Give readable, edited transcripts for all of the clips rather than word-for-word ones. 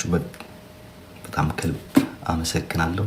ስለመጣችሁበት በጣም ከልብ አመሰግናለሁ።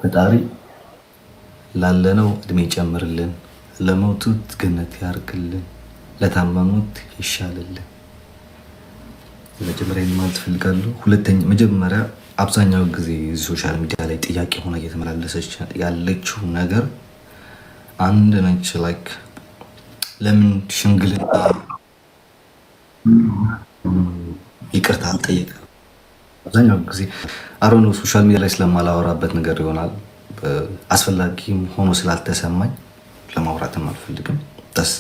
ፈጣሪ ላለነው እድሜ ጨምርልን፣ ለሞቱት ገነት ያርግልን፣ ለታመሙት ይሻልልን። መጀመሪያ ማለት ፈልጋለሁ። ሁለተኛ መጀመሪያ አብዛኛው ጊዜ ሶሻል ሚዲያ ላይ ጥያቄ ሆነ እየተመላለሰች ያለችው ነገር አንድ ነች። ላይክ ለምን ሽምግልና ይቅርታ አልጠየቀም? አብዛኛው ጊዜ አሮን ሶሻል ሚዲያ ላይ ስለማላወራበት ነገር ይሆናል። አስፈላጊም ሆኖ ስላልተሰማኝ ለማውራትም አልፈልግም ደስ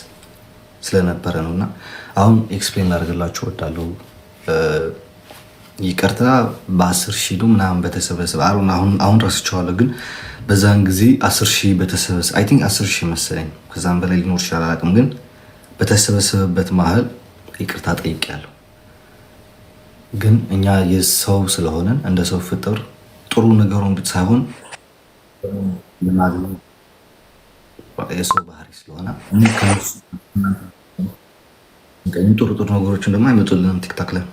ስለነበረ ነው። እና አሁን ኤክስፕሌን ላደርግላችሁ እወዳለሁ። ይቅርታ በ10,000 ምናምን በተሰበሰበ አሁን ረስቸዋለሁ፣ ግን በዛን ጊዜ 10,000 በተሰበሰበ አይ ቲንክ 10,000 መሰለኝ፣ ከዛም በላይ ሊኖር ይችላል አላውቅም። ግን በተሰበሰበበት መሀል ይቅርታ ጠይቄያለሁ። ግን እኛ የሰው ስለሆነን እንደ ሰው ፍጥር ጥሩ ነገሩን ሳይሆን የሰው ባህሪ ስለሆነ ጥሩ ጥሩ ነገሮችን ደግሞ አይመጡልንም ቲክታክ ላይ።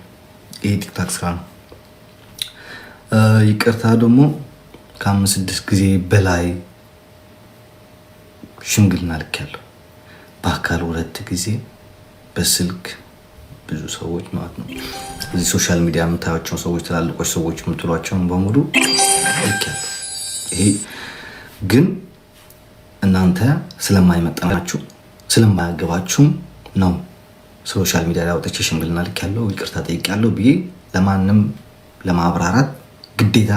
ይሄ ቲክታክ ስራ ነው። ይቅርታ ደግሞ ከ5-6 ጊዜ በላይ ሽምግልና ልኬያለሁ። በአካል 2 ጊዜ፣ በስልክ ብዙ ሰዎች ማለት ነው። እዚህ ሶሻል ሚዲያ የምታያቸው ሰዎች ትላልቆች ሰዎች የምትሏቸውን በሙሉ ልኬያለሁ። ይሄ ግን እናንተ ስለማይመጣናችሁ ስለማያገባችሁም ነው ሶሻል ሚዲያ ላይ አውጥቼ ሽምግልና ልኬያለሁ ይቅርታ ጠይቄያለሁ ብዬ ለማንም ለማብራራት ግዴታ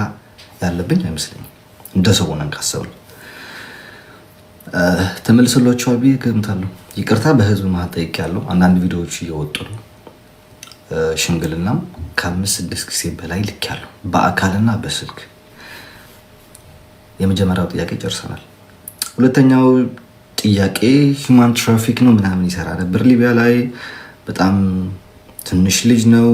ያለብኝ አይመስለኝም። እንደ ሰው ሆነን ካሰብን ተመልሶላችኋል ብዬ እገምታለሁ። ይቅርታ በህዝብ መሀል ጠይቄያለሁ። አንዳንድ ቪዲዮዎች እየወጡ ነው። ሽምግልናም ከ5-6 ጊዜ በላይ ልኬያለሁ በአካልና በስልክ። የመጀመሪያው ጥያቄ ጨርሰናል። ሁለተኛው ጥያቄ ሂውማን ትራፊክ ነው ምናምን ይሰራ ነበር ሊቢያ ላይ። በጣም ትንሽ ልጅ ነው።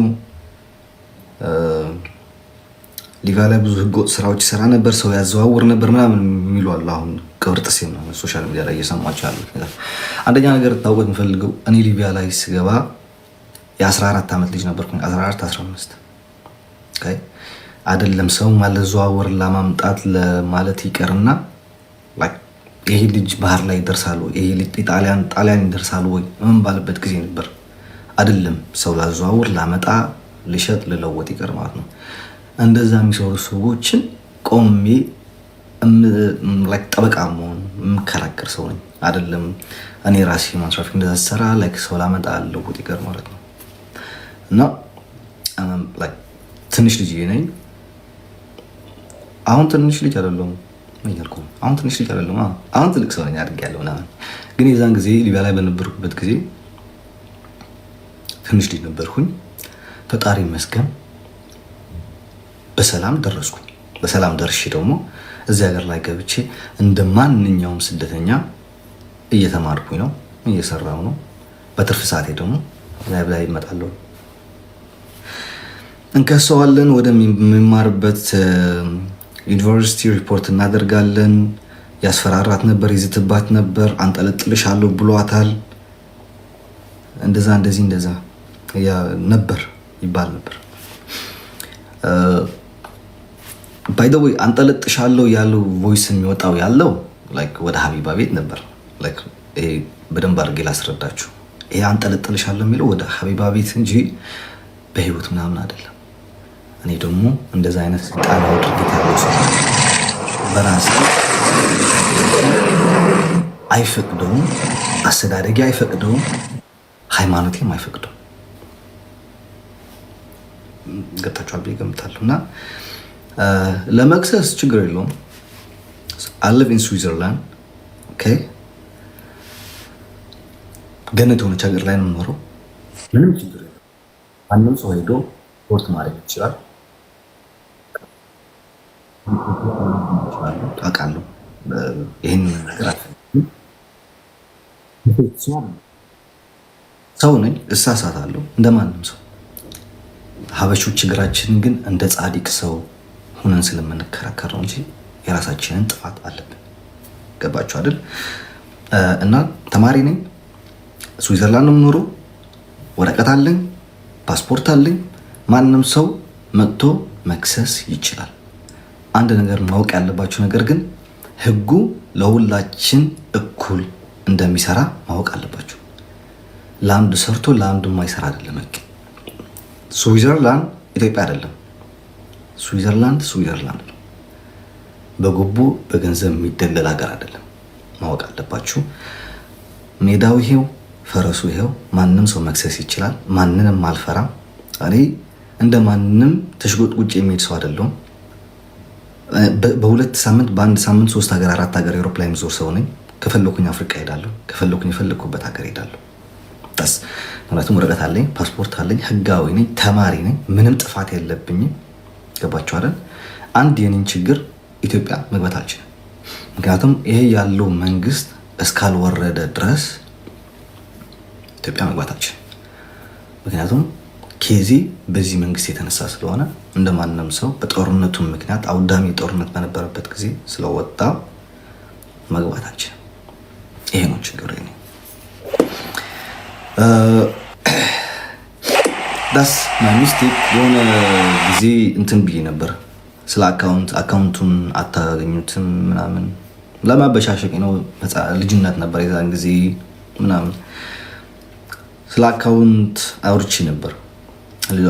ሊቢያ ላይ ብዙ ህገወጥ ስራዎች ይሰራ ነበር፣ ሰው ያዘዋውር ነበር ምናምን የሚሉ አሉ። አሁን ቅብርጥሴ ነው ሶሻል ሚዲያ ላይ እየሰማቸው ያሉት ነገር። አንደኛ ነገር ታውቁት የምፈልገው እኔ ሊቢያ ላይ ስገባ የ14 ዓመት ልጅ ነበርኩኝ። 14-15 አይደለም ሰው ማለዘዋወር ለማምጣት ለማለት ይቀርና ይሄ ልጅ ባህር ላይ ይደርሳሉ፣ ይሄ ልጅ ጣሊያን ይደርሳሉ ወይ ምን ባለበት ጊዜ ነበር። አይደለም ሰው ላዘዋውር ላመጣ ልሸጥ ልለወጥ ይቀር ማለት ነው። እንደዛ የሚሰሩ ሰዎችን ቆሜ ጠበቃ መሆን የምከራከር ሰው ነኝ። አይደለም እኔ ራሴ ማንትራፊክ እንደዛ ሰራ ሰው ላመጣ ልለወጥ ይቀር ማለት ነው። እና ትንሽ ልጅ ነኝ። አሁን ትንሽ ልጅ አይደለሁም እያልኩ አሁን ትንሽ ልጅ አይደለሁም፣ አሁን ትልቅ ሰው ነኝ አድርጌያለሁ ምናምን። ግን የዛን ጊዜ ሊቢያ ላይ በነበርኩበት ጊዜ ትንሽ ልጅ ነበርኩኝ። ፈጣሪ ይመስገን በሰላም ደረስኩኝ። በሰላም ደርሼ ደግሞ እዚህ ሀገር ላይ ገብቼ እንደ ማንኛውም ስደተኛ እየተማርኩኝ ነው፣ እየሰራው ነው። በትርፍ ሰዓቴ ደግሞ ላይ ይመጣለሁ፣ እንከሰዋለን፣ ወደሚማርበት ዩኒቨርሲቲ ሪፖርት እናደርጋለን። ያስፈራራት ነበር፣ ይዝትባት ነበር፣ አንጠለጥልሻለሁ ብሏታል። እንደዛ እንደዛ ነበር ይባል ነበር። ባይ ዘ ወይ አንጠለጥሻለሁ ያለው ቮይስ የሚወጣው ያለው ወደ ሀቢባ ቤት ነበር። ይሄ በደንብ አድርጌ ላስረዳችሁ። ይሄ አንጠለጥልሻለሁ የሚለው ወደ ሀቢባ ቤት እንጂ በህይወት ምናምን አይደለም። እኔ ደግሞ እንደዛ አይነት ቃላው ድርጊት ያለው ሰው በራሴ አይፈቅደውም፣ አስተዳደጊ አይፈቅደውም፣ ሃይማኖቴም አይፈቅደውም። ገብታችኋል ብዬ እገምታለሁ። እና ለመክሰስ ችግር የለውም። I live in Switzerland okay ገነት የሆነች ሀገር ላይ ነው የምኖረው። ምንም ችግር የለውም። ማንም ሰው ሄዶ ሪፖርት ማድረግ ይችላል። አውቃለሁ ይህን ነገር ሰው ነኝ፣ እሳሳታለሁ እንደማንም ሰው። ሀበሾች ችግራችን ግን እንደ ጻድቅ ሰው ሁነን ስለምንከራከር ነው እንጂ የራሳችንን ጥፋት አለብን። ገባችሁ አይደል? እና ተማሪ ነኝ፣ ስዊዘርላንድ ነው የምኖረው፣ ወረቀት አለኝ፣ ፓስፖርት አለኝ። ማንም ሰው መጥቶ መክሰስ ይችላል። አንድ ነገር ማወቅ ያለባችሁ ነገር ግን ህጉ ለሁላችን እኩል እንደሚሰራ ማወቅ አለባችሁ። ለአንዱ ሰርቶ ለአንዱ የማይሰራ አይደለም ህግ። ስዊዘርላንድ ኢትዮጵያ አይደለም። ስዊዘርላንድ ነው። በጉቦ በገንዘብ የሚደለል ሀገር አይደለም። ማወቅ አለባችሁ። ሜዳው ይሄው፣ ፈረሱ ይሄው። ማንም ሰው መክሰስ ይችላል። ማንንም አልፈራም። እኔ እንደ ማንም ተሽጎጥጉጭ የሚሄድ ሰው አይደለሁም። በሁለት ሳምንት በአንድ ሳምንት 3 ሀገር 4 ሀገር ኤሮፕላን ዞር ሰው ነኝ። ከፈለኩኝ አፍሪካ ሄዳለሁ፣ ከፈለኩኝ የፈለኩበት ሀገር ሄዳለሁ። በስ ምክንያቱም ወረቀት አለኝ፣ ፓስፖርት አለኝ፣ ህጋዊ ነኝ፣ ተማሪ ነኝ፣ ምንም ጥፋት የለብኝም። ገባችሁ አይደል? አንድ የኔን ችግር ኢትዮጵያ መግባት አልችልም። ምክንያቱም ይሄ ያለው መንግስት እስካልወረደ ድረስ ኢትዮጵያ መግባት አልችልም። ምክንያቱም ኬዚ በዚህ መንግስት የተነሳ ስለሆነ እንደማንም ሰው በጦርነቱ ምክንያት አውዳሚ ጦርነት በነበረበት ጊዜ ስለወጣ መግባት አልችልም። ይሄ ነው ችግር። ዳስ ማይ ሚስቴክ። የሆነ ጊዜ እንትን ብዬ ነበር ስለ አካውንቱን አታገኙትም ምናምን ለማበሻሸቅ ነው። ልጅነት ነበር የዛን ጊዜ ምናምን ስለ አካውንት አውርቼ ነበር።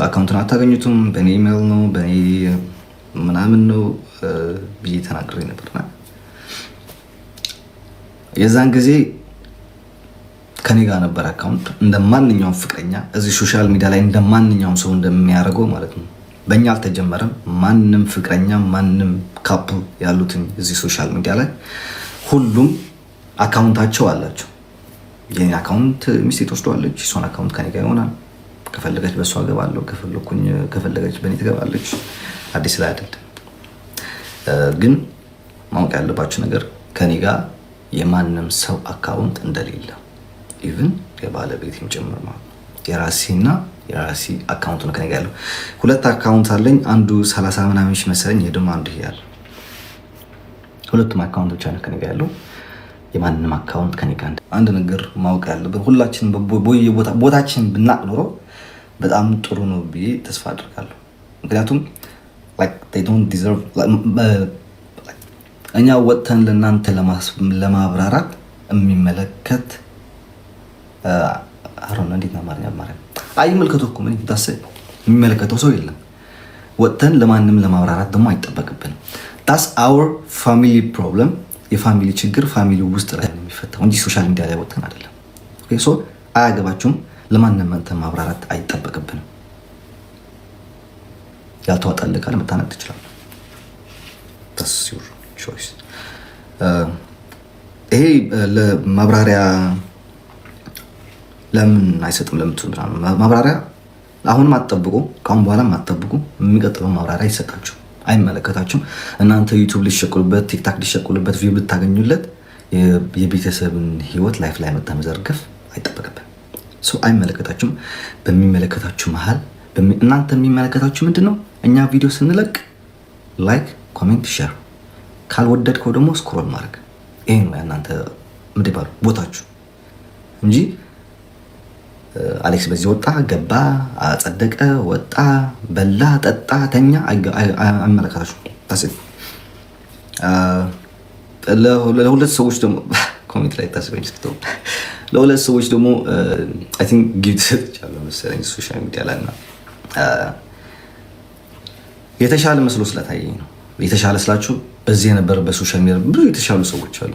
አካውንቱን አታገኙትም በእኔ ኢሜል ነው በእኔ ምናምን ነው ብዬ ተናግሬ ነበርና የዛን ጊዜ ከኔ ጋር ነበር አካውንት እንደ ማንኛውም ፍቅረኛ እዚህ ሶሻል ሚዲያ ላይ እንደ ማንኛውም ሰው እንደሚያደርገው ማለት ነው። በእኛ አልተጀመረም። ማንም ፍቅረኛ ማንም ካፕል ያሉትን እዚህ ሶሻል ሚዲያ ላይ ሁሉም አካውንታቸው አላቸው። የኔ አካውንት ሚስቴ ትወስደዋለች፣ እሷን አካውንት ከኔ ጋር ይሆናል። ከፈለገች በእሷ እገባለሁ፣ ከፈለገች በእኔ ትገባለች። አዲስ ላይ አይደለም። ግን ማወቅ ያለባችሁ ነገር ከኔ ጋር የማንም ሰው አካውንት እንደሌለ ኢቭን የባለቤቴም ጭምር ማለት ነው። የራሴና የራሴ አካውንት ነው ከኔ ጋር ያለው። 2 አካውንት አለኝ። አንዱ 30 ምናምን ሺህ መሰለኝ፣ ደግሞ አንዱ ያለ 2 አካውንቶች አለ ከኔ ጋር ያለው። የማንም አካውንት ከኔ ጋር አንድ ነገር ማወቅ ያለብን ሁላችን ቦታችን ብናቅ ኖሮ በጣም ጥሩ ነው ብዬ ተስፋ አድርጋለሁ። ምክንያቱም እኛ ወጥተን ለእናንተ ለማብራራት የሚመለከት እንዴት ነው ማለት አይመለከተው እኮ ምን ታስብ የሚመለከተው ሰው የለም። ወጥተን ለማንም ለማብራራት ደግሞ አይጠበቅብንም። that's our family problem። የፋሚሊ ችግር ፋሚሊ ውስጥ ላይ ነው የሚፈታው እንጂ ሶሻል ሚዲያ ላይ ወጥተን አይደለም። ኦኬ ሶ አያገባችሁም። ለማንም ማብራራት አይጠበቅብንም። ያልተዋጣልህ ካለ መታነቅ ትችላለህ። that's your choice። ይሄ ለማብራሪያ ለምን አይሰጥም ለምትሉ ማብራሪያ አሁንም አትጠብቁ፣ ካሁን በኋላም አትጠብቁ። የሚቀጥለው ማብራሪያ ይሰጣችሁ። አይመለከታችሁም። እናንተ ዩቲዩብ ሊሸቁሉበት፣ ቲክታክ ሊሸቁሉበት፣ ቪው ልታገኙለት የቤተሰብን ህይወት ላይፍ ላይ መዘርገፍ አይጠበቅብን። ሰው አይመለከታችሁም። በሚመለከታችሁ መሀል እናንተ የሚመለከታችሁ ምንድን ነው? እኛ ቪዲዮ ስንለቅ ላይክ፣ ኮሜንት፣ ሼር፣ ካልወደድከው ደግሞ ስክሮል ማድረግ። ይሄ ነው እናንተ ምንድን ባሉ ቦታችሁ እንጂ አሌክስ በዚህ ወጣ ገባ፣ አጸደቀ፣ ወጣ፣ በላ፣ ጠጣ፣ ተኛ አይመለከታችሁም። ታስብ ለሁለት ሰዎች ደግሞ ኮሜንት ላይ ታስበኝ ስክቶ ለሁለት ሰዎች ደግሞ አይ ቲንክ ጊፍት ሰጥቻለሁ መሰለኝ ሶሻል ሚዲያ ላይ እና የተሻለ መስሎ ስለታየኝ ነው። የተሻለ ስላችሁ በዚህ የነበረ በሶሻል ሚዲያ ብዙ የተሻሉ ሰዎች አሉ።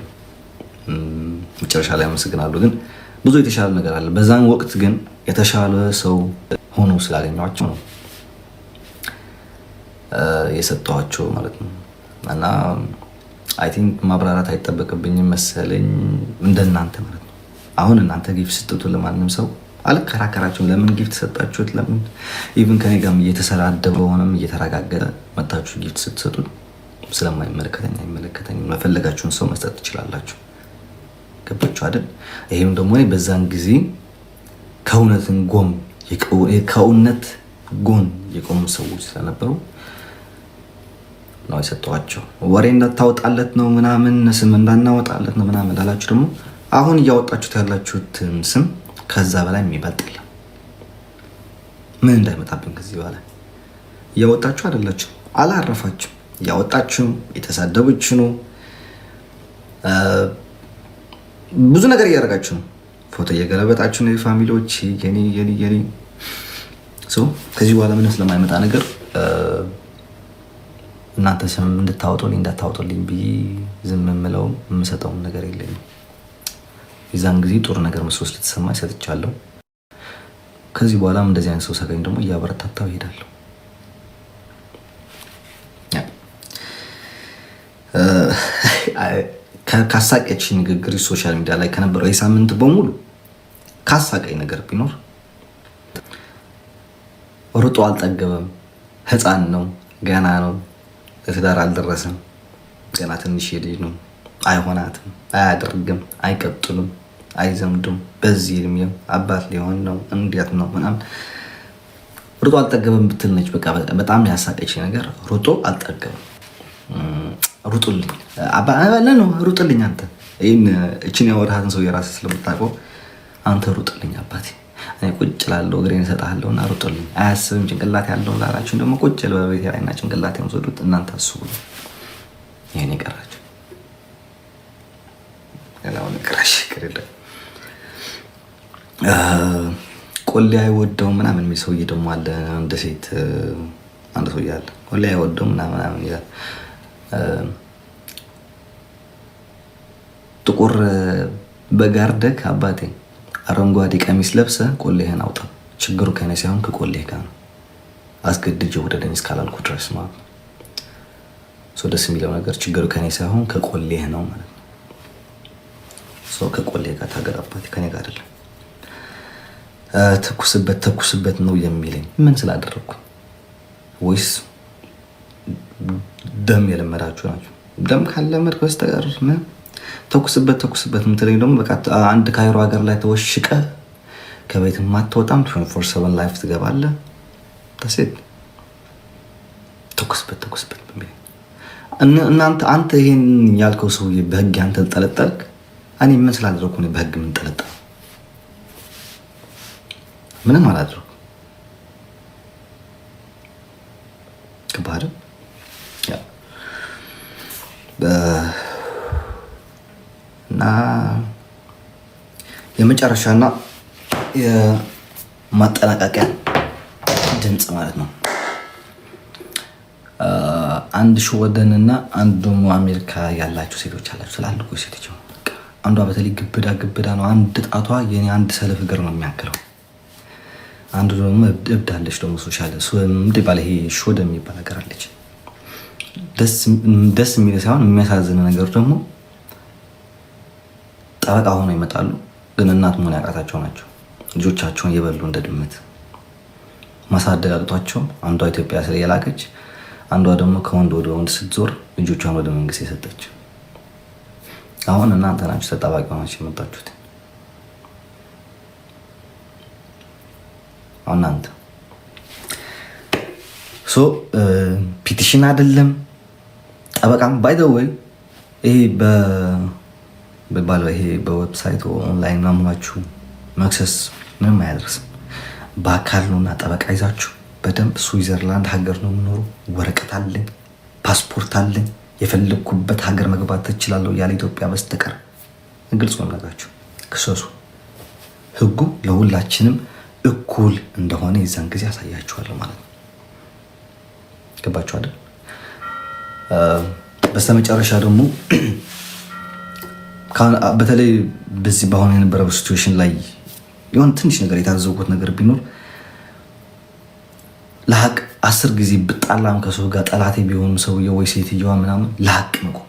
መጨረሻ ላይ አመሰግናለሁ ግን ብዙ የተሻለ ነገር አለ። በዛን ወቅት ግን የተሻለ ሰው ሆኖ ስላገኘኋቸው ነው የሰጠኋቸው ማለት ነው። እና አይ ቲንክ ማብራራት አይጠበቅብኝም መሰለኝ እንደናንተ ማለት ነው። አሁን እናንተ ጊፍት ስትሰጡ ለማንም ሰው አልከራከራችሁም። ለምን ጊፍት ሰጣችሁት? ለምን ኢቭን ከኔ ጋርም እየተሰዳደበ ሆነም እየተረጋገጠ መታችሁ ጊፍት ስትሰጡ ስለማይመለከተኝ አይመለከተኝም። መፈለጋችሁን ሰው መስጠት ትችላላችሁ። ገባችሁ አይደል? ይሄም ደግሞ በዛን ጊዜ ከእውነት ጎን የቆሙ ሰዎች ስለነበሩ ነው የሰጠኋቸው። ወሬ እንዳታወጣለት ነው ምናምን፣ ስም እንዳናወጣለት ነው ምናምን ላላችሁ ደግሞ አሁን እያወጣችሁት ያላችሁትን ስም ከዛ በላይ የሚበልጥ የለም። ምን እንዳይመጣብን ከዚህ በኋላ እያወጣችሁ አይደላችሁ፣ አላረፋችሁ፣ እያወጣችሁ የተሳደበች ነው። ብዙ ነገር እያደረጋችሁ ነው። ፎቶ እየገለበጣችሁ ነው። የፋሚሊዎች የኔ ከዚህ በኋላ ምንም ስለማይመጣ ነገር እናንተ ስም እንድታወጡልኝ እንዳታወጡልኝ ብዬ ዝም የምለው የምሰጠውም ነገር የለኝም። የዛን ጊዜ ጥሩ ነገር መስሎ ስለተሰማኝ ሰጥቻለሁ። ከዚህ በኋላም እንደዚህ አይነት ሰው ሳገኝ ደግሞ እያበረታታው ይሄዳለሁ። ካሳቀች ንግግር ሶሻል ሚዲያ ላይ ከነበረው የሳምንት በሙሉ ካሳቀኝ ነገር ቢኖር ሩጦ አልጠገበም፣ ህፃን ነው፣ ገና ነው፣ ለትዳር አልደረሰም፣ ገና ትንሽ ልጅ ነው፣ አይሆናትም፣ አያደርግም፣ አይቀጥሉም፣ አይዘምዱም፣ በዚህ እድሜው አባት ሊሆን ነው፣ እንዴት ነው ምናምን ሩጦ አልጠገበም ብትል ነች። በቃ በጣም ያሳቀች ነገር ሩጦ አልጠገበም። ሩጡልኝ ነው ሩጥልኝ። አንተ እችን ያወራሃትን ሰው የራስህ ስለምታውቀው አንተ ሩጥልኝ አባቴ፣ እኔ ቁጭ ላለው እግሬን እሰጥሃለሁ እና ሩጥልኝ። አያስብም ጭንቅላት ያለው ላላችሁን ደግሞ ቁጭ በቤቴ ላይ እና ጭንቅላት የምትወዱት እናንተ አስቡ። ይሄን የቀራችሁ ሌላውን ቅራሽ ቅርል ቆሌ አይወደውም ምናምን የሚል ሰውዬ ደግሞ አለ። እንደ ሴት አንድ ሰውዬ አለ ቆሌ አይወደውም ምናምን ይላል። ጥቁር በጋርደክ አባቴ አረንጓዴ ቀሚስ ለብሰ ቆሌህን አውጣ። ችግሩ ከኔ ሳይሆን ከቆሌህ ጋር ነው። አስገድጄ ወደ ደኝ እስካላልኩ ድረስ ማለት ነው። ደስ የሚለው ነገር ችግሩ ከኔ ሳይሆን ከቆሌህ ነው ማለት ነው። ከቆሌህ ጋር ታገል አባቴ፣ ከኔ ጋር አይደለም። ተኩስበት ነው የሚለኝ ምን ስላደረግኩ ወይስ ደም የለመዳችሁ ናቸው? ደም ካለመድ በስተቀር ተኩስበት የምትለኝ ደግሞ በቃ አንድ ካይሮ ሀገር ላይ ተወሽቀ ከቤት ማትወጣም 24/7 ላይፍ ትገባለህ። ተሴት ተኩስበት እናንተ አንተ ይሄን ያልከው ሰውዬ በህግ አንተ ተጠለጠልክ። እኔ ምን ስላደረኩ ነው በህግ ምን ተጠለጠል? ምንም አላደረኩ። ከባድ እና የመጨረሻና የማጠናቀቂያ ድምፅ ማለት ነው። አንድ ሾወደንና አንዱ አሜሪካ ያላችሁ ሴቶች አላችሁ፣ ትላልቁ ሴቶች። አንዷ በተለይ ግብዳ ነው። አንድ ጣቷ የኔ አንድ ሰለፍ እግር ነው የሚያክለው። አንዱ ደግሞ እብዳለች ደግሞ ሶሻል ባለ ይሄ ሾደ የሚባል ነገር አለች። ደስ የሚል ሳይሆን የሚያሳዝን ነገር ደግሞ ጠበቃ ሆነው ይመጣሉ፣ ግን እናት መሆን ያቃታቸው ናቸው። ልጆቻቸውን የበሉ እንደ ድመት ማሳደግ አቅቷቸው አንዷ ኢትዮጵያ ስለየላከች፣ አንዷ ደግሞ ከወንድ ወደ ወንድ ስትዞር ልጆቿን ወደ መንግስት የሰጠች። አሁን እናንተ ናችሁ ተጠባቂ ሆናችሁ የመጣችሁት። እናንተ ፒቲሽን አይደለም ጠበቃም ባይ ዘ ወይ ይሄ ይሄ በዌብሳይት ኦንላይን ማምናችሁ መክሰስ ምንም አያደርስም። በአካል ነውና ጠበቃ ይዛችሁ በደንብ ስዊዘርላንድ ሀገር ነው የምኖሩ፣ ወረቀት አለኝ፣ ፓስፖርት አለኝ፣ የፈለግኩበት ሀገር መግባት ትችላለሁ ያለ ኢትዮጵያ በስተቀር ግልጽ ነው ነገራችሁ። ክሰሱ። ህጉ ለሁላችንም እኩል እንደሆነ የዛን ጊዜ ያሳያችኋለሁ ማለት ነው። ገባችሁ አይደል? በስተመጨረሻ ደግሞ በተለይ በዚህ በአሁኑ የነበረው ሲቹዌሽን ላይ የሆነ ትንሽ ነገር የታዘብኩት ነገር ቢኖር ለሀቅ 10 ጊዜ ብጣላም ከሰው ጋር ጠላቴ ቢሆንም ሰውዬው ወይ ሴትዮዋ ምናምን ለሀቅ መቆም